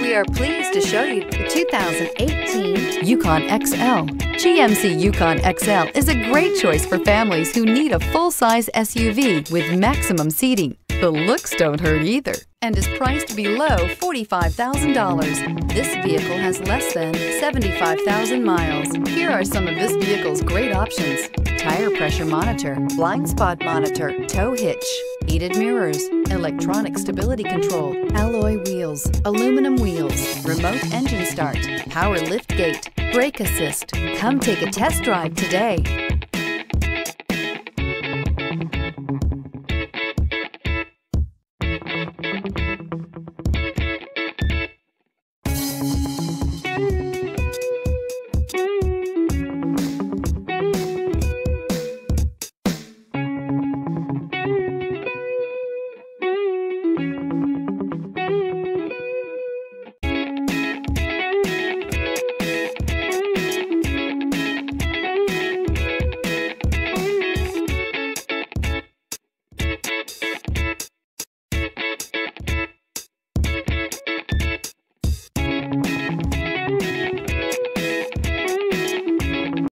We are pleased to show you the 2018 Yukon XL. GMC Yukon XL is a great choice for families who need a full-size SUV with maximum seating. The looks don't hurt either and is priced below $45,000. This vehicle has less than 75,000 miles. Here are some of this vehicle's great options: tire pressure monitor, blind spot monitor, tow hitch, heated mirrors, electronic stability control, alloy wheels, aluminum wheels, remote engine start, power lift gate, brake assist. Come take a test drive today.